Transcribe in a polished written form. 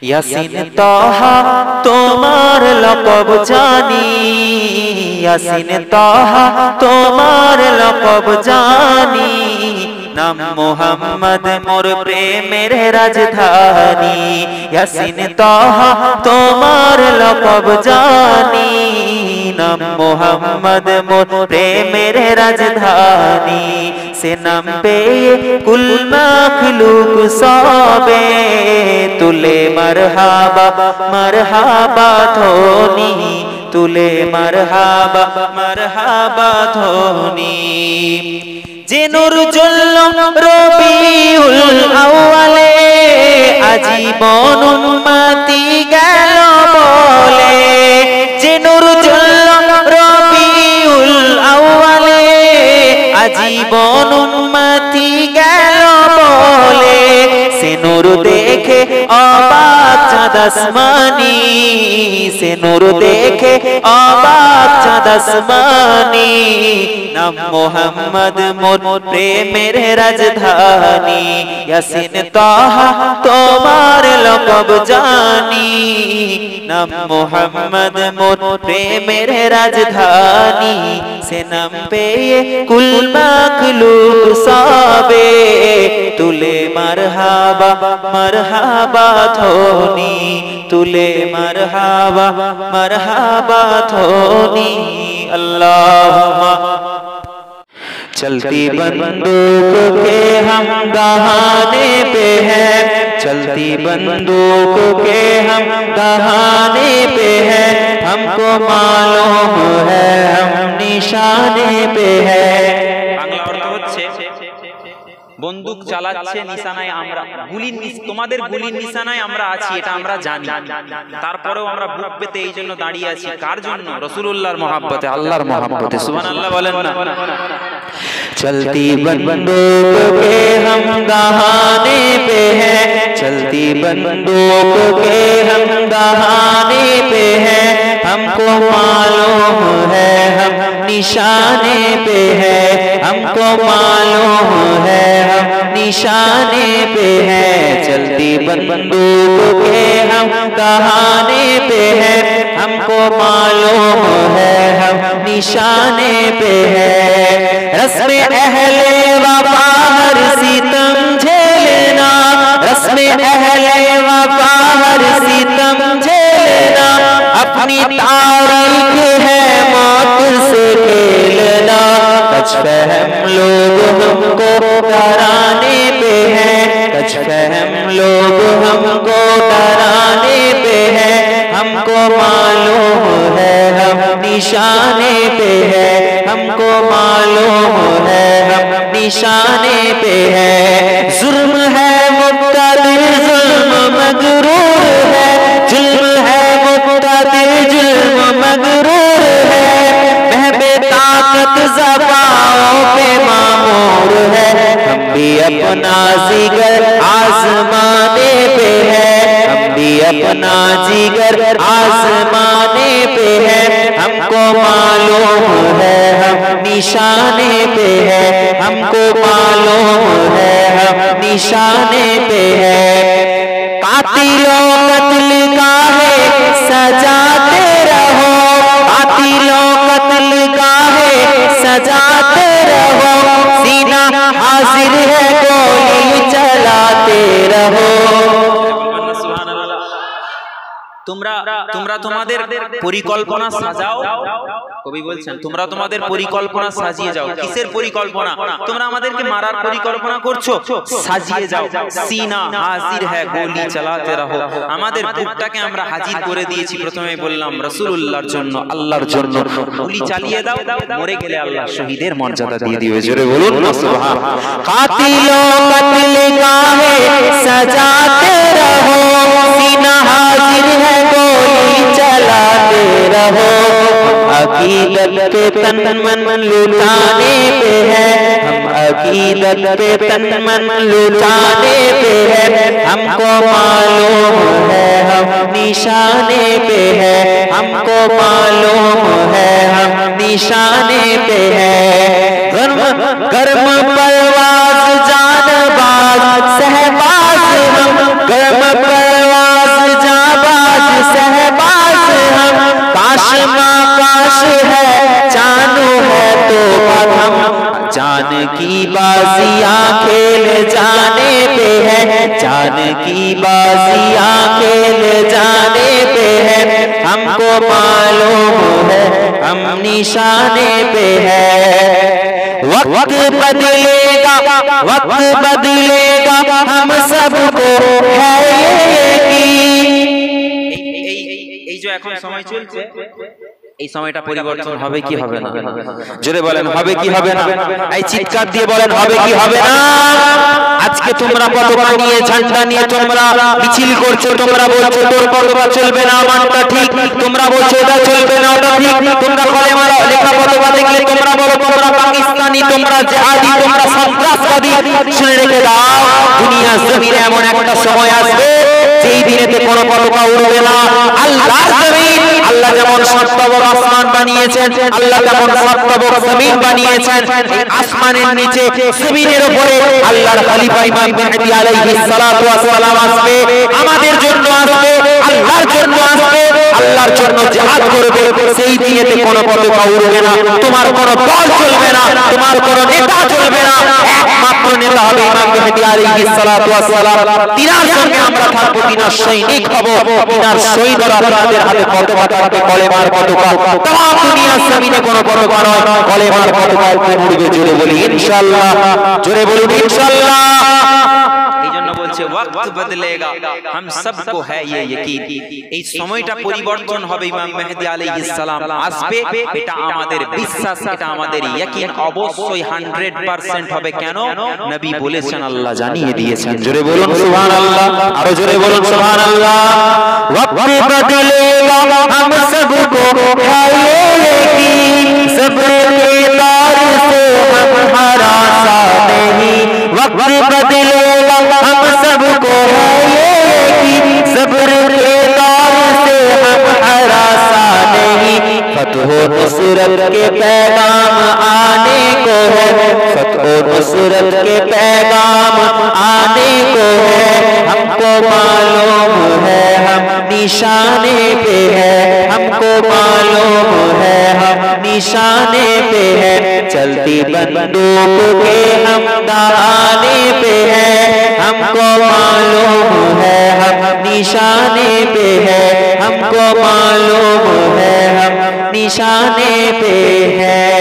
ইয়াসিন তাহা তোমার লকব জানি, ইয়াসিন তাহা তোমার লকব জানি, নাম মোহাম্মদ মোর প্রেমের রাজধানী। ইয়াসিন তাহা তোমার লকব জানি, নাম মোহাম্মদ মোর প্রেমের রাজধানী। সে নাম পেয়ে কুল মাখলুক সবে তুলে মরহাবা মরহাবা ধ্বনি, তুলে মরহাবা মরহাবা ধ্বনি। যে নূর জ্বলল রবিউল আউয়ালে, আজীবন উম্মতি গেল বলে। যে নূর জ্বলল রবিউল আউয়ালে, আজীবন উম্মতি গেল বলে। সে নূর দেখে অবাক চাঁদ আসমানি, সে নূর দেখে অবাক চাঁদ আসমানি। নাম মোহাম্মদ মোর প্রেমের রাজধানী। ইয়াসিন তাহা তোমার লকব জানি, নাম মোহাম্মদ মোর প্রেমের রাজধানী। সে নাম পেয়ে কুল মাখলুক সবে তুলে মরহাবা মরহাবা ধ্বনি, তুলে মরহাবা মরহাবা ধ্বনি। अल्लाहुम्मा चलती बंदूक के हम दहाने पे हैं, चलती बंदूक के हम दहाने पे हैं। हमको मालूम है हम निशाने पे हैं। बांग्ला अर्थ হচ্ছে বন্দুক চালাচ্ছে নিশানায় আমরা, গুলির তোমাদের গুলির নিশানায় আমরা আছি, এটা আমরা জানি। তারপরেও আমরা বুক পেতে এই জন্য দাঁড়িয়ে আছি। কার জন্য? রাসূলুল্লাহর মহব্বতে, আল্লাহর মহব্বতে। সুবহানাল্লাহ বলেন না। चलती बंदूक के हम दहाने पे हैं, चलती बंदूक के हम दहाने पे हैं। हमको मालूम है हम निशाने पे हैं, हमको मालूम है हम निशाने पे हैं। चलती बंदूक के हम दहाने पे हैं, हमको मालूम है हम निशाने पे हैं। रस्मे अहले वफा हर सितम झेलना, रस्मे अहले वफा हर सितम झेलना। अपनी तारीख है मौत से खेलना, कच फहम लोग हमको डराने पे हैं, कच फहम लोग हमको डराने पे हैं। हमको मालूम है हम निशाने पे हैं, हमको मालूम है हम निशाने पे हैं। जुल्म है मुक़्तदिर जुल्म मगरूर है, जुल्म है मुक़्तदिर जुल्म मगरूर है। महबे ताकत ज़बाओं पे मामूर है, हम भी अपना जिगर आज़माने पे है, हम भी अपना जिगर आज़माने पे है। हमको मालूम है हम निशाने पे है, हमको मालूम है हम निशाने पे है। कातिलों कत्ल का है सजाते रहो, कातिलों कत्ल का है सजाते रहो। सीना हाजिर है गोली चलाते रहो। তোমরা তোমরা তোমাদের পরিকল্পনা সাজাও। কবি বলছেন তোমরা তোমাদের পরিকল্পনা সাজিয়ে যাও। কিসের পরিকল্পনা? তোমরা আমাদেরকে মারার পরিকল্পনা করছো, সাজিয়ে যাও। সিনা হাজির হ্যায় গোলি চালাতে রহো। আমাদের বুকটাকে আমরা হাজির করে দিয়েছি। প্রথমে বললাম রাসূলুল্লাহর জন্য, আল্লাহর জন্য। গুলি চালিয়ে দাও, মরে গেলে আল্লাহ শহীদের মর্যাদা দিয়ে দিবে। জোরে বলুন না সুবহান। কাতিলো কতল গাহে সাজাতে রহো, सीना हाजिर है गोली चलाते रहो। अकीदत पे तन मन लुटाने पे है, हम अकीदत पे तन मन लुटाने पे है। हमको मालूम है हम निशाने पे है, हमको मालूम है हम निशाने पे है। गर्म गर्म परवाज जानबाज सहबाज हम, गर्म परवाज जान की बाजियां खेल जाने पे है, हमको मालूम है हम निशाने पे है। वक्त बदलेगा, वक्त बदलेगा, हम सबको है এই যে এখন সময় চলছে, এই সময়টা পরিবর্তন হবে কি হবে না? জোরে বলেন হবে কি হবে না? এই চিৎকার দিয়ে বলেন হবে কি হবে না? আজকে তোমরা পতাকা নিয়ে ঝান্ডা নিয়ে তোমরা মিছিল করছো, তোমরা বলছো তোর পতাকা চলবে না, আমারটা ঠিক, তোমরা বলছো এটা চলবে না ওটা ঠিক, তোমরা কলেমা লেখা পতাকা দেখলে তোমরা বলো তোমরা পাকিস্তানি, তোমরা জিহাদি, তোমরা সন্ত্রাসবাদী। শুনে রেখে দাও, দুনিয়ার জমিনে এমন একটা সময় আসবে যেই দিনেতে কোনো পতাকা উড়বে না। আল্লাহর জমিন, আল্লাহ যেমন সপ্তবক আসমান বানিয়েছেন, আল্লাহ যেমন সপ্তবক জমিন বানিয়েছেন, এই আসমানের নিচে জমিনের উপরে আল্লাহর খলিফা ইমাম মেহদী আলাইহিস সালাতু ওয়াস সালাম আসবে, আমাদের জন্য আসবে, আল্লাহর জন্য আসবে, আল্লাহর জন্য জিহাদ করবে। সেই দিনেতে কোনো পতাকা উড়বে না, তোমার কোনো দল চলবে না, তোমার কোনো নেতা চলবে না, একমাত্র নেতা হবে ইমাম মেহদী আলাইহিস সালাতু ওয়াস সালাম। তিনার সঙ্গে আমরা থাকবো, তিনার সৈনিক হব, তিনার শহীদরা আপনাদের হাতে পতাকা থাকবে, কলেমার পতাকা। তাম দুনিয়ার জমিনে কোনো পতাকা নয়, কলেমার পতাকা উড়বে। জোরে বলি ইনশাআল্লাহ, জোরে বলুন ইনশাআল্লাহ। এই জন্য বলছে ওয়াক্ত বদলেগা হাম সবকো হ্যায় ইয়ে ইয়াকিন, এই সময়টা পরিবর্তন হবে, ইমাম মেহদী আলাইহিস সালাম আসবে, এটা আমাদের বিশ্বাস, এটা আমাদের ইয়াকিন, অবশ্যই 100% হবে। কেন? নবী বলেছেন, আল্লাহ জানিয়ে দিয়েছেন। জোরে বলুন সুবহানাল্লাহ, আরো জোরে বলুন সুবহানাল্লাহ। ওয়াক্ত বদলেগা হাম সবকো হ্যায় ইয়ে ইয়াকিন, সब्र के तार से हम हरासा नहीं, वक्त बदलेगा हम सबको है ये यकीन, सब्र के तार से हम हरासा नहीं। फतह नुसरत के पैगाम आने को है, फतह नुसरत के पैगाम आने को है, हमको मालूम है हम निशाने पे है, हमको मालूम है हम निशाने पे है, चलती बंदूक के हम दाने पे है, हमको मालूम है हम निशाने पे है, हमको मालूम है हम निशाने पे है।